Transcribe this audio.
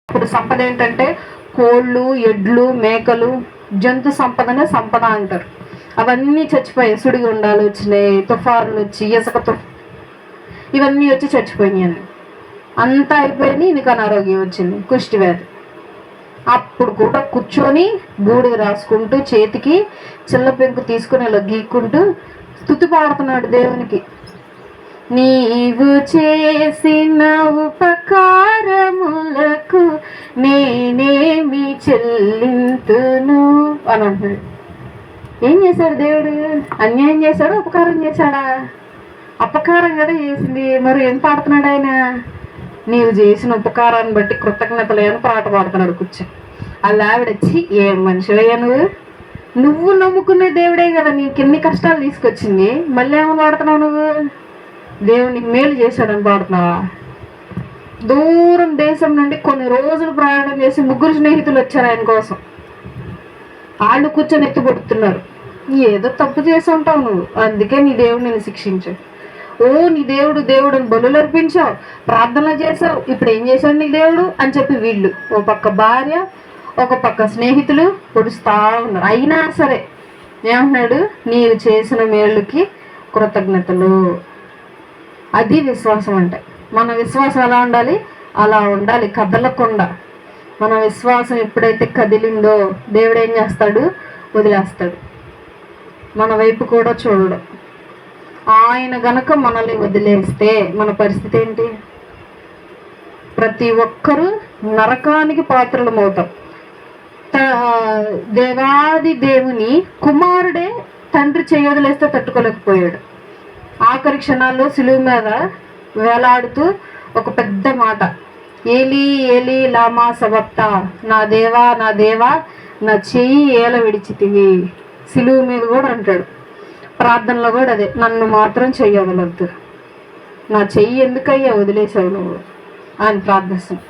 ఇప్పుడు సంపద ఏంటంటే కోళ్ళు, ఎడ్లు, మేకలు, జంతు సంపదనే సంపద అంటారు. అవన్నీ చచ్చిపోయాయి. సుడిగుండాలు వచ్చినాయి, తుఫాన్లు వచ్చి, ఇసుకతో ఇవన్నీ వచ్చి చచ్చిపోయినాయి. అంతా అయిపోయింది. నీకు అనారోగ్యం వచ్చింది, కుష్టి వ్యాధి. అప్పుడు కూడా కూర్చొని బూడిద రాసుకుంటూ చేతికి చిల్ల పెంకు తీసుకుని ఇలా గీక్కుంటూ స్తుతి పాడుతున్నాడు దేవునికి. నీవు చేసిన ఉపకారములకు నేనేమి చెల్లింతును అని అంటున్నాడు. ఏం చేశాడు దేవుడు? అన్యాయం చేశాడా, ఉపకారం చేశాడా? అపకారం కదా చేసింది. మరి ఏం పాడుతున్నాడు ఆయన? నీవు చేసిన ఉపకారాన్ని బట్టి కృతజ్ఞతలు అని పాట పాడుతున్నాడు కూర్చొని. అలా ఆవిడొచ్చి, ఏం మనిషివయ్యా నువ్వు నమ్ముకునే దేవుడే కదా నీకు ఎన్ని కష్టాలు తీసుకొచ్చింది, మళ్ళీ ఏమని పాడుతున్నావు నువ్వు? దేవునికి మేలు చేశాడని పాడుతున్నావా? దూరం దేశం నుండి కొన్ని రోజులు ప్రయాణం చేసి 3 స్నేహితులు వచ్చారు ఆయన కోసం. వాళ్ళు కూర్చొని ఎత్తుపడుతున్నారు. ఏదో తప్పు చేసి ఉంటావు నువ్వు, అందుకే నీ దేవుడు నేను శిక్షించాడు. ఓ నీ దేవుడు దేవుడు అని బలులు అర్పించావు, ప్రార్థనలు చేసావు, ఇప్పుడు ఏం చేశాడు నీ దేవుడు అని చెప్పి వీళ్ళు ఓ పక్క భార్య, ఒక పక్క స్నేహితులు పొడుస్తా ఉన్నారు. అయినా సరే ఏమంటున్నాడు? నీవు చేసిన మేలుకి కృతజ్ఞతలు. అది విశ్వాసం అంటే. మన విశ్వాసం ఎలా ఉండాలి? అలా ఉండాలి, కదలకుండా. మన విశ్వాసం ఎప్పుడైతే కదిలిందో దేవుడు ఏం చేస్తాడు? వదిలేస్తాడు. మన వైపు కూడా చూడడం. ఆయన గనక మనల్ని వదిలేస్తే మన పరిస్థితి ఏంటి? ప్రతి ఒక్కరూ నరకానికి పాత్రలమవుతాం. దేవాది దేవుని కుమారుడే తండ్రి చేయొదిలేస్తే తట్టుకోలేకపోయాడు. ఆఖరి క్షణాల్లో సిలువ మీద వేలాడుతూ ఒక పెద్ద మాట, ఏలీ ఏలీ లామా సబక్తా, నా దేవా నా దేవా నా చెయ్యి ఏల విడిచితివి. సిలువ మీద కూడా అంటాడు, ప్రార్థనలో కూడా అదే, నన్ను మాత్రం చెయ్యవలద్దు, నా చెయ్యి ఎందుకయ్యా వదిలేసావు నువ్వు అని ప్రార్థిస్తాను.